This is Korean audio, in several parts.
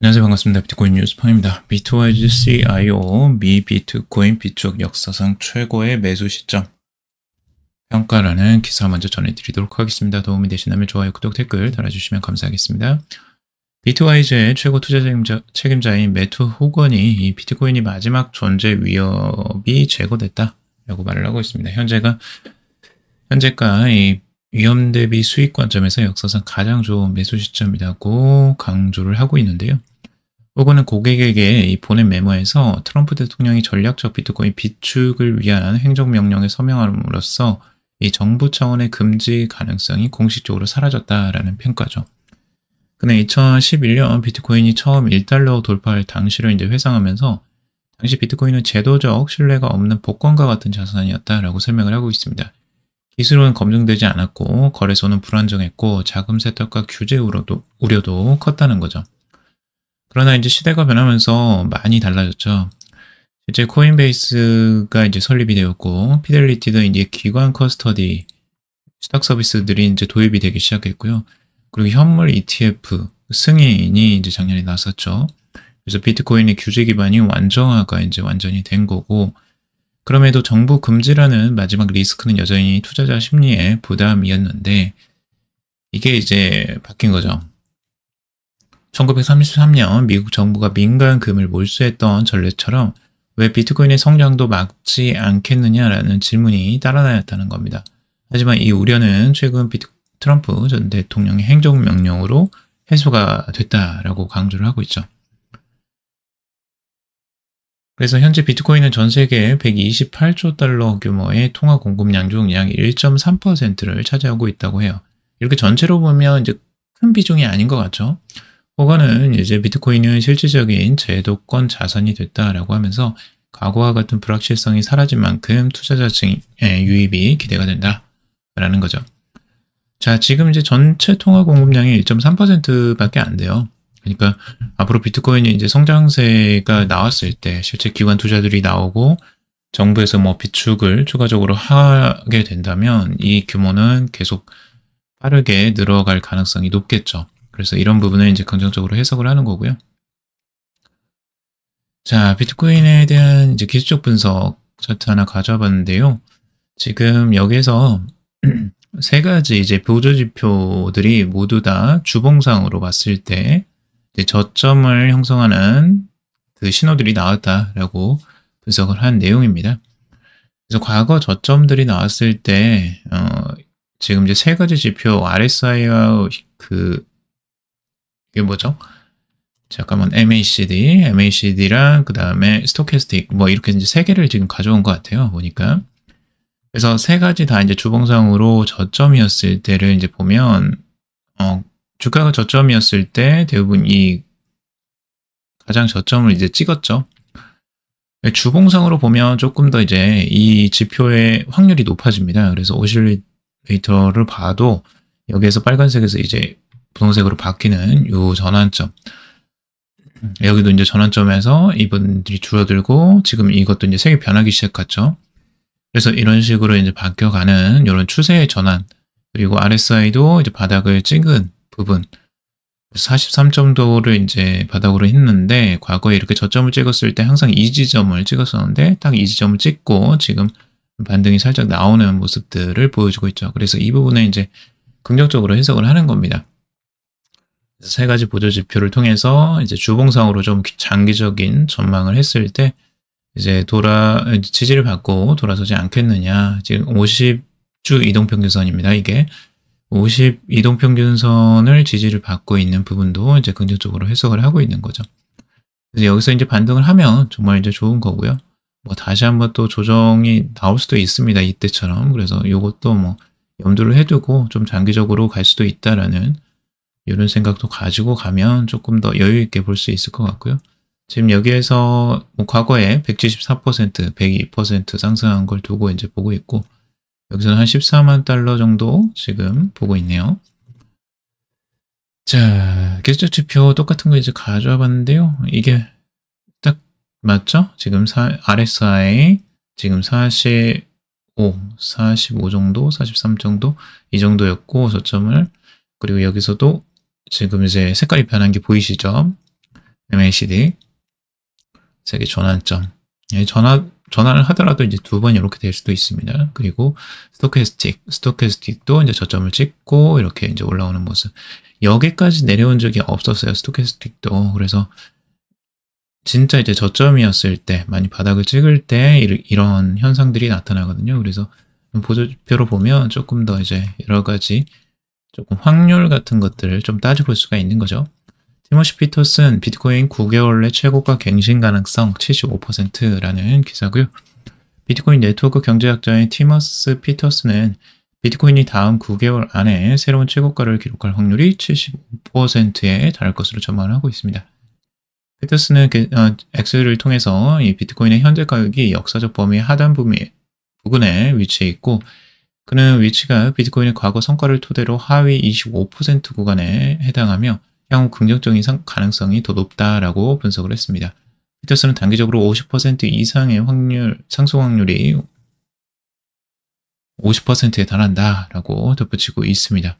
안녕하세요. 반갑습니다. 비트코인 뉴스팡입니다. 비트와이즈 CIO 미 비트코인 비축 역사상 최고의 매수 시점 평가라는 기사 먼저 전해드리도록 하겠습니다. 도움이 되시다면 좋아요, 구독, 댓글 달아주시면 감사하겠습니다. 비트와이즈의 최고 투자 책임자인 매튜 호건이 이 비트코인이 마지막 존재 위협이 제거됐다 라고 말을 하고 있습니다. 현재가 이 위험 대비 수익 관점에서 역사상 가장 좋은 매수 시점이라고 강조를 하고 있는데요. 호건은 고객에게 이 보낸 메모에서 트럼프 대통령이 전략적 비트코인 비축을 위한 행정명령에 서명함으로써 이 정부 차원의 금지 가능성이 공식적으로 사라졌다라는 평가죠. 그는 2011년 비트코인이 처음 1달러 돌파할 당시를 이제 회상하면서 당시 비트코인은 제도적 신뢰가 없는 복권과 같은 자산이었다라고 설명을 하고 있습니다. 기술은 검증되지 않았고 거래소는 불안정했고 자금 세탁과 규제 우려도 컸다는 거죠. 그러나 이제 시대가 변하면서 많이 달라졌죠. 실제 코인베이스가 이제 설립이 되었고 피델리티도 이제 기관 커스터디 스탁 서비스들이 이제 도입이 되기 시작했고요. 그리고 현물 ETF 승인이 이제 작년에 나섰죠. 그래서 비트코인의 규제 기반이 완전화가 이제 완전히 된 거고, 그럼에도 정부 금지라는 마지막 리스크는 여전히 투자자 심리의 부담이었는데 이게 이제 바뀐 거죠. 1933년 미국 정부가 민간 금을 몰수했던 전례처럼 왜 비트코인의 성장도 막지 않겠느냐라는 질문이 따라다녔다는 겁니다. 하지만 이 우려는 최근 트럼프 전 대통령의 행정명령으로 해소가 됐다라고 강조를 하고 있죠. 그래서 현재 비트코인은 전 세계 128조 달러 규모의 통화 공급량 중 약 1.3%를 차지하고 있다고 해요. 이렇게 전체로 보면 이제 큰 비중이 아닌 것 같죠. 호건은 이제 비트코인은 실질적인 제도권 자산이 됐다라고 하면서 과거와 같은 불확실성이 사라진 만큼 투자자층의 유입이 기대가 된다라는 거죠. 자, 지금 이제 전체 통화 공급량이 1.3%밖에 안 돼요. 그러니까 앞으로 비트코인이 이제 성장세가 나왔을 때 실제 기관 투자들이 나오고 정부에서 뭐 비축을 추가적으로 하게 된다면 이 규모는 계속 빠르게 늘어갈 가능성이 높겠죠. 그래서 이런 부분을 이제 긍정적으로 해석을 하는 거고요. 자, 비트코인에 대한 이제 기술적 분석 차트 하나 가져와 봤는데요. 지금 여기에서 세 가지 이제 보조 지표들이 모두 다 주봉상으로 봤을 때 이제 저점을 형성하는 그 신호들이 나왔다라고 분석을 한 내용입니다. 그래서 과거 저점들이 나왔을 때 지금 이제 세 가지 지표 RSI와 이게 뭐죠? 잠깐만, MACD랑 그 다음에 스토캐스틱 뭐 이렇게 이제 세 개를 지금 가져온 것 같아요. 보니까. 그래서 세 가지 다 이제 주봉상으로 저점이었을 때를 이제 보면 주가가 저점이었을 때 대부분 이 가장 저점을 이제 찍었죠. 주봉상으로 보면 조금 더 이제 이 지표의 확률이 높아집니다. 그래서 오실레이터를 봐도 여기에서 빨간색에서 이제 분홍색으로 바뀌는 요 전환점, 여기도 이제 전환점에서 이분들이 줄어들고 지금 이것도 이제 색이 변하기 시작했죠. 그래서 이런 식으로 이제 바뀌어가는 이런 추세의 전환, 그리고 RSI도 이제 바닥을 찍은 부분, 43점도를 이제 바닥으로 했는데 과거에 이렇게 저점을 찍었을 때 항상 이 지점을 찍었었는데 딱 이 지점을 찍고 지금 반등이 살짝 나오는 모습들을 보여주고 있죠. 그래서 이 부분에 이제 긍정적으로 해석을 하는 겁니다. 세 가지 보조 지표를 통해서 이제 주봉상으로 좀 장기적인 전망을 했을 때 이제 지지를 받고 돌아서지 않겠느냐. 지금 50주 이동평균선입니다. 이게 50 이동평균선을 지지를 받고 있는 부분도 이제 긍정적으로 해석을 하고 있는 거죠. 그래서 여기서 이제 반등을 하면 정말 이제 좋은 거고요. 뭐 다시 한번 또 조정이 나올 수도 있습니다. 이때처럼. 그래서 이것도 뭐 염두를 해두고 좀 장기적으로 갈 수도 있다라는 이런 생각도 가지고 가면 조금 더 여유 있게 볼 수 있을 것 같고요. 지금 여기에서 뭐 과거에 174%, 102% 상승한 걸 두고 이제 보고 있고, 여기서는 한 14만 달러 정도 지금 보고 있네요. 자, 기술적 지표 똑같은 거 이제 가져와 봤는데요. 이게 딱 맞죠? 지금 RSI 지금 45 정도, 43 정도 이 정도였고 저점을, 그리고 여기서도 지금 이제 색깔이 변한 게 보이시죠? MACD, 세계 전환점. 전환을 하더라도 이제 두 번 이렇게 될 수도 있습니다. 그리고 스토캐스틱도 이제 저점을 찍고 이렇게 이제 올라오는 모습. 여기까지 내려온 적이 없었어요. 스토캐스틱도. 그래서 진짜 이제 저점이었을 때, 많이 바닥을 찍을 때 이런 현상들이 나타나거든요. 그래서 보조표로 보면 조금 더 이제 여러 가지 조금 확률 같은 것들을 좀 따져볼 수가 있는 거죠. 티모시 피터슨 비트코인 9개월 내 최고가 갱신 가능성 75%라는 기사고요. 비트코인 네트워크 경제학자인 티머스 피터슨은 비트코인이 다음 9개월 안에 새로운 최고가를 기록할 확률이 75%에 달할 것으로 전망을 하고 있습니다. 피터슨은 엑셀을 통해서 이 비트코인의 현재 가격이 역사적 범위의 하단 부근에 위치해 있고, 그는 위치가 비트코인의 과거 성과를 토대로 하위 25% 구간에 해당하며 향후 긍정적인 가능성이 더 높다라고 분석을 했습니다. 피터슨은 단기적으로 50% 이상의 상승 확률이 50%에 달한다라고 덧붙이고 있습니다.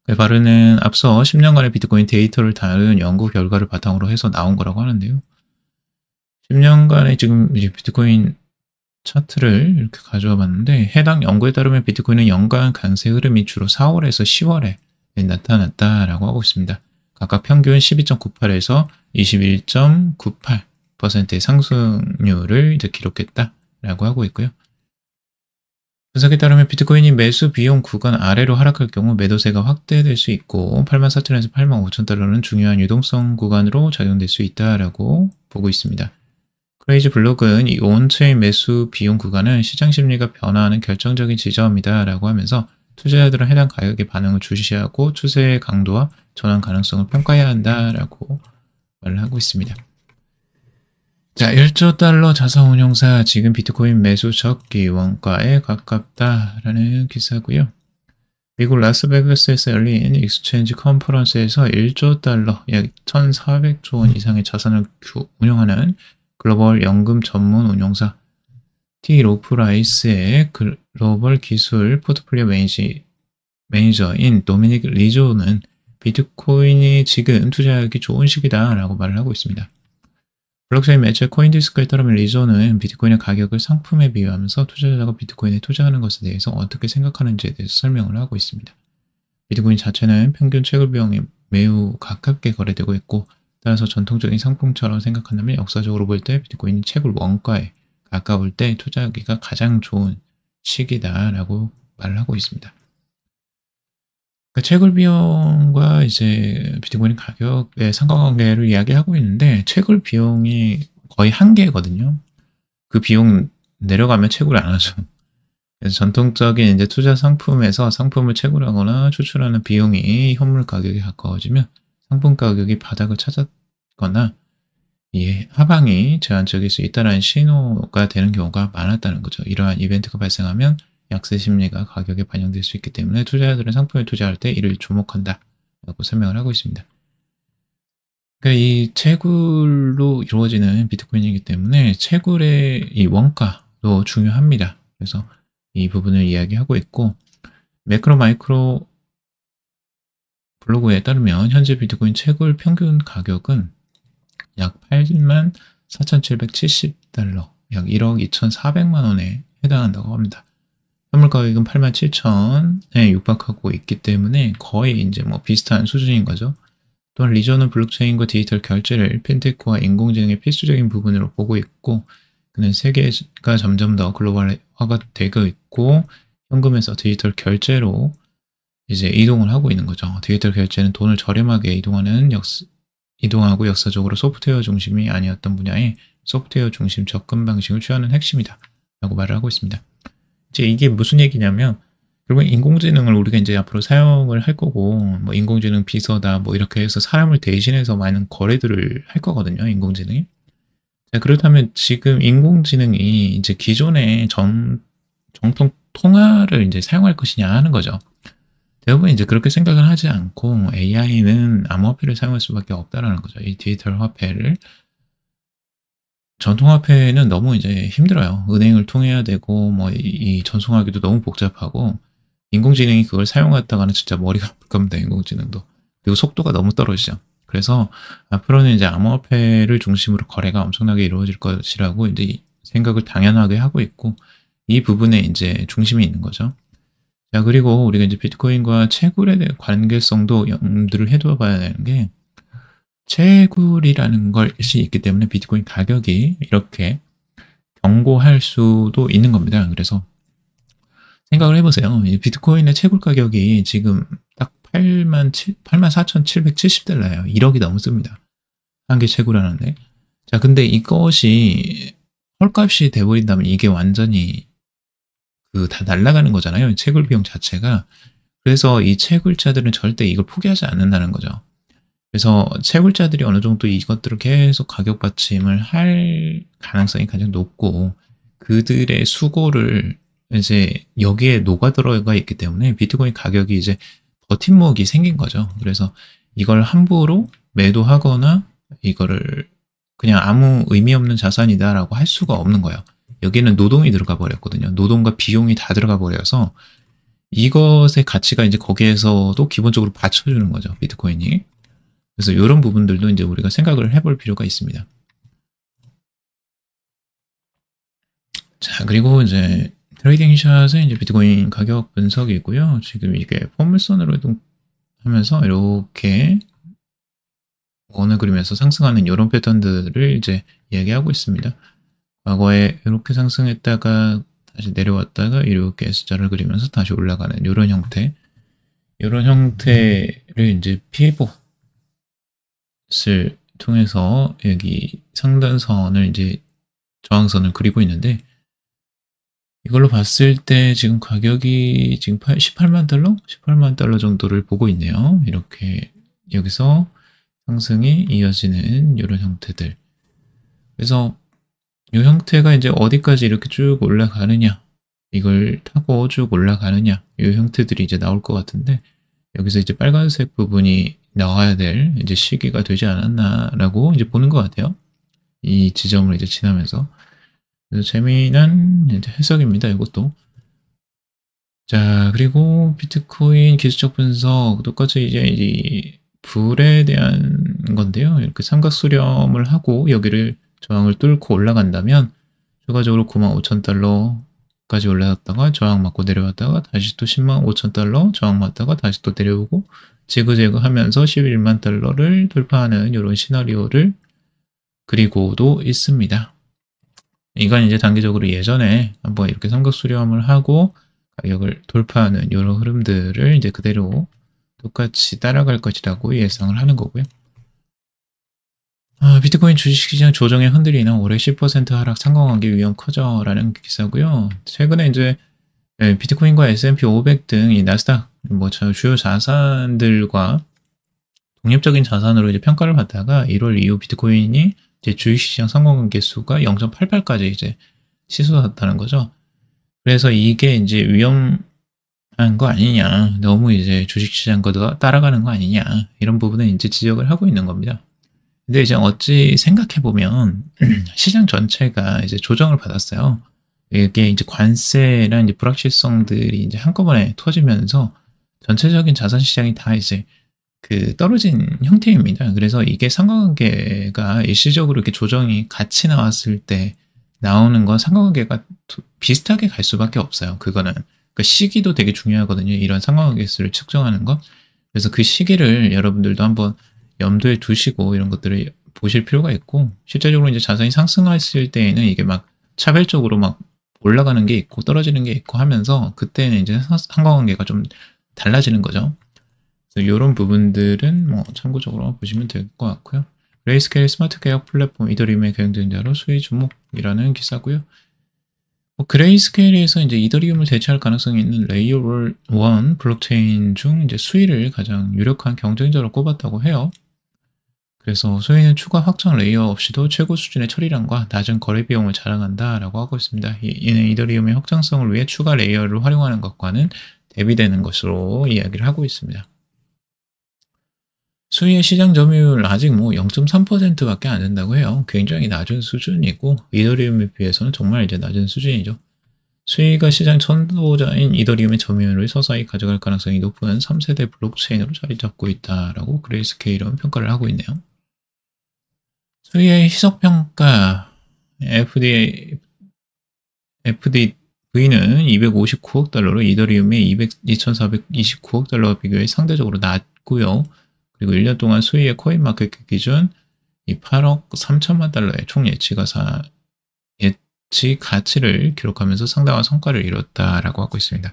그 발언은 앞서 10년간의 비트코인 데이터를 다룬 연구 결과를 바탕으로 해서 나온 거라고 하는데요. 10년간의 지금 이제 비트코인 차트를 이렇게 가져와 봤는데, 해당 연구에 따르면 비트코인은 연간 강세 흐름이 주로 4월에서 10월에 나타났다라고 하고 있습니다. 각각 평균 12.98에서 21.98%의 상승률을 이제 기록했다라고 하고 있고요. 분석에 따르면 비트코인이 매수 비용 구간 아래로 하락할 경우 매도세가 확대될 수 있고 84,000에서 85,000달러는 중요한 유동성 구간으로 작용될 수 있다라고 보고 있습니다. 크레이지 블록은 이 온체인 매수 비용 구간은 시장 심리가 변화하는 결정적인 지점이다라고 하면서 투자자들은 해당 가격의 반응을 주시하고 추세의 강도와 전환 가능성을 평가해야 한다라고 말을 하고 있습니다. 자, 1조 달러 자산운용사 지금 비트코인 매수 적기 원가에 가깝다라는 기사고요. 미국 라스베가스에서 열린 익스체인지 컨퍼런스에서 1조 달러, 약 1,400조 원 이상의 자산을 운영하는 글로벌 연금 전문 운용사 T.로프라이스의 글로벌 기술 포트폴리오 매니저인 도미닉 리조는 비트코인이 지금 투자하기 좋은 시기다라고 말을 하고 있습니다. 블록체인 매체 코인디스크에 따르면 리조는 비트코인의 가격을 상품에 비유하면서 투자자가 비트코인에 투자하는 것에 대해서 어떻게 생각하는지에 대해서 설명을 하고 있습니다. 비트코인 자체는 평균 채굴 비용에 매우 가깝게 거래되고 있고, 따라서 전통적인 상품처럼 생각한다면 역사적으로 볼 때 비트코인이 채굴 원가에 가까울 때 투자하기가 가장 좋은 시기다라고 말을 하고 있습니다. 채굴 비용과 이제 비트코인 가격의 상관관계를 이야기하고 있는데, 채굴 비용이 거의 한계거든요. 그 비용 내려가면 채굴 안 하죠. 그래서 전통적인 이제 투자 상품에서 상품을 채굴하거나 추출하는 비용이 현물 가격에 가까워지면 상품 가격이 바닥을 찾았거나 이 하방이 제한적일 수 있다는 신호가 되는 경우가 많았다는 거죠. 이러한 이벤트가 발생하면 약세 심리가 가격에 반영될 수 있기 때문에 투자자들은 상품에 투자할 때 이를 주목한다라고 설명을 하고 있습니다. 그러니까 이 채굴로 이루어지는 비트코인이기 때문에 채굴의 이 원가도 중요합니다. 그래서 이 부분을 이야기하고 있고, 매크로 마이크로 블로그에 따르면 현재 비트코인 채굴 평균 가격은 약 84,770달러, 약 1억 2,400만 원에 해당한다고 합니다. 현물 가격은 87,000에 육박하고 있기 때문에 거의 이제 뭐 비슷한 수준인 거죠. 또한 리조는 블록체인과 디지털 결제를 핀테크와 인공지능의 필수적인 부분으로 보고 있고, 그는 세계가 점점 더 글로벌화가 되고 있고 현금에서 디지털 결제로 이제 이동을 하고 있는 거죠. 디지털 결제는 돈을 저렴하게 이동하고 역사적으로 소프트웨어 중심이 아니었던 분야에 소프트웨어 중심 접근 방식을 취하는 핵심이다 라고 말을 하고 있습니다. 이제 이게 무슨 얘기냐면, 결국 인공지능을 우리가 이제 앞으로 사용을 할 거고, 뭐 인공지능 비서다 뭐 이렇게 해서 사람을 대신해서 많은 거래들을 할 거거든요, 인공지능이. 자, 그렇다면 지금 인공지능이 이제 기존의 정통 통화를 이제 사용할 것이냐 하는 거죠. 대부분 이제 그렇게 생각을 하지 않고 AI는 암호화폐를 사용할 수밖에 없다라는 거죠. 이 디지털 화폐를. 전통화폐는 너무 이제 힘들어요. 은행을 통해야 되고 뭐 이 전송하기도 너무 복잡하고, 인공지능이 그걸 사용했다가는 진짜 머리가 아플 겁니다. 인공지능도. 그리고 속도가 너무 떨어지죠. 그래서 앞으로는 이제 암호화폐를 중심으로 거래가 엄청나게 이루어질 것이라고 이제 생각을 당연하게 하고 있고, 이 부분에 이제 중심이 있는 거죠. 자, 그리고 우리가 이제 비트코인과 채굴에 대한 관계성도 염두를 해둬 봐야 되는 게, 채굴이라는 것이 있기 때문에 비트코인 가격이 이렇게 경고할 수도 있는 겁니다. 그래서 생각을 해보세요. 이 비트코인의 채굴 가격이 지금 딱 84,770달러예요. 1억이 넘습니다. 한 개 채굴하는데. 자, 근데 이것이 헐값이 돼버린다면 이게 완전히 다 날아가는 거잖아요. 채굴 비용 자체가. 그래서 이 채굴자들은 절대 이걸 포기하지 않는다는 거죠. 그래서 채굴자들이 어느 정도 이것들을 계속 가격 받침을 할 가능성이 가장 높고, 그들의 수고를 이제 여기에 녹아 들어가 있기 때문에 비트코인 가격이 이제 버팀목이 생긴 거죠. 그래서 이걸 함부로 매도하거나 이거를 그냥 아무 의미 없는 자산이다라고 할 수가 없는 거예요. 여기는 노동이 들어가 버렸거든요. 노동과 비용이 다 들어가 버려서 이것의 가치가 이제 거기에서도 기본적으로 받쳐주는 거죠. 비트코인이. 그래서 이런 부분들도 이제 우리가 생각을 해볼 필요가 있습니다. 자, 그리고 이제 트레이딩 샷은 이제 비트코인 가격 분석이고요. 지금 이게 포물선으로 하면서 이렇게 원을 그리면서 상승하는 이런 패턴들을 이제 얘기하고 있습니다. 과거에 이렇게 상승했다가 다시 내려왔다가 이렇게 S자를 그리면서 다시 올라가는 이런 형태, 이런 형태를 이제 피벗을 통해서 여기 상단선을 이제 저항선을 그리고 있는데, 이걸로 봤을 때 지금 가격이 지금 18만 달러? 18만 달러 정도를 보고 있네요. 이렇게 여기서 상승이 이어지는 이런 형태들. 그래서 이 형태가 이제 어디까지 이렇게 쭉 올라가느냐, 이걸 타고 쭉 올라가느냐, 이 형태들이 이제 나올 것 같은데, 여기서 이제 빨간색 부분이 나와야 될 이제 시기가 되지 않았나라고 이제 보는 것 같아요. 이 지점을 이제 지나면서. 그래서 재미난 이제 해석입니다. 이것도. 자, 그리고 비트코인 기술적 분석 똑같이 이제 이 불에 대한 건데요. 이렇게 삼각 수렴을 하고 여기를 저항을 뚫고 올라간다면 추가적으로 95,000달러까지 올라갔다가 저항 맞고 내려왔다가 다시 또 105,000달러 저항 맞다가 다시 또 내려오고 지그재그 하면서 11만 달러를 돌파하는 이런 시나리오를 그리고도 있습니다. 이건 이제 단기적으로 예전에 한번 이렇게 삼각 수렴을 하고 가격을 돌파하는 이런 흐름들을 이제 그대로 똑같이 따라갈 것이라고 예상을 하는 거고요. 비트코인 주식시장 조정에 흔들리는 올해 10% 하락 상관관계 위험 커져라는 기사고요. 최근에 이제 비트코인과 S&P 500 등 이 나스닥 뭐 주요 자산들과 독립적인 자산으로 이제 평가를 받다가 1월 이후 비트코인이 이제 주식시장 상관관계 수가 0.88까지 이제 치솟았다는 거죠. 그래서 이게 이제 위험한 거 아니냐, 너무 이제 주식시장과 따라가는 거 아니냐, 이런 부분을 이제 지적을 하고 있는 겁니다. 근데 이제 어찌 생각해보면 시장 전체가 이제 조정을 받았어요. 이게 이제 관세랑 이제 불확실성들이 이제 한꺼번에 터지면서 전체적인 자산 시장이 다 이제 떨어진 형태입니다. 그래서 이게 상관관계가 일시적으로 이렇게 조정이 같이 나왔을 때 나오는 건 상관관계가 비슷하게 갈 수밖에 없어요. 그거는. 그 시기도 되게 중요하거든요. 이런 상관관계 수를 측정하는 것. 그래서 그 시기를 여러분들도 한번 염두에 두시고 이런 것들을 보실 필요가 있고, 실제적으로 이제 자산이 상승했을 때에는 이게 막 차별적으로 막 올라가는 게 있고 떨어지는 게 있고 하면서 그때는 이제 상관관계가 좀 달라지는 거죠. 그래서 이런 부분들은 뭐 참고적으로 보시면 될 것 같고요. 그레이스케일 스마트 계약 플랫폼 이더리움의 경쟁자로 수혜 주목이라는 기사고요. 그레이스케일에서 이제 이더리움을 대체할 가능성이 있는 레이어 1 블록체인 중 이제 수위를 가장 유력한 경쟁자로 꼽았다고 해요. 그래서 수위는 추가 확장 레이어 없이도 최고 수준의 처리량과 낮은 거래 비용을 자랑한다라고 하고 있습니다. 이는 이더리움의 확장성을 위해 추가 레이어를 활용하는 것과는 대비되는 것으로 이야기를 하고 있습니다. 수위의 시장 점유율 아직 뭐 0.3%밖에 안 된다고 해요. 굉장히 낮은 수준이고 이더리움에 비해서는 정말 이제 낮은 수준이죠. 수위가 시장 선도자인 이더리움의 점유율을 서서히 가져갈 가능성이 높은 3세대 블록체인으로 자리 잡고 있다라고 그레이스케일은 평가를 하고 있네요. 수위의 희석평가 FDV는 259억 달러로 이더리움의 2,429억 달러와 비교해 상대적으로 낮고요. 그리고 1년 동안 수위의 코인마켓캡 기준 8억 3천만 달러의 총 예치 가치를 기록하면서 상당한 성과를 이뤘다라고 하고 있습니다.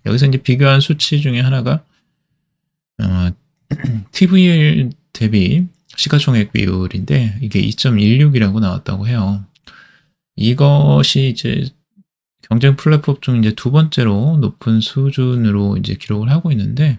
여기서 이제 비교한 수치 중에 하나가 TVL 대비 시가총액 비율인데 이게 2.16이라고 나왔다고 해요. 이것이 이제 경쟁 플랫폼 중 이제 두 번째로 높은 수준으로 이제 기록을 하고 있는데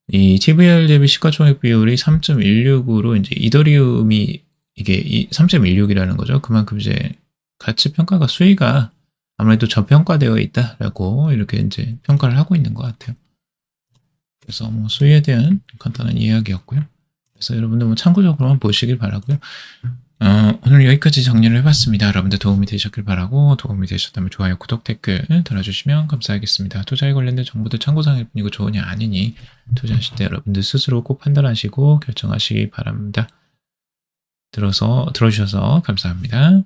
이 TVL 대비 시가총액 비율이 3.16으로 이제 이더리움이 이게 3.16이라는 거죠. 그만큼 이제 가치 평가가 수위가 아무래도 저평가되어 있다라고 이렇게 이제 평가를 하고 있는 것 같아요. 그래서 뭐 수위에 대한 간단한 이야기였고요. 그래서 여러분들 뭐 참고적으로만 보시길 바라고요. 오늘 여기까지 정리를 해봤습니다. 여러분들 도움이 되셨길 바라고 도움이 되셨다면 좋아요, 구독, 댓글 달아주시면 감사하겠습니다. 투자에 관련된 정보들 참고사항일 뿐이고 조언이 아니니 투자하실 때 여러분들 스스로 꼭 판단하시고 결정하시기 바랍니다. 들어주셔서 감사합니다.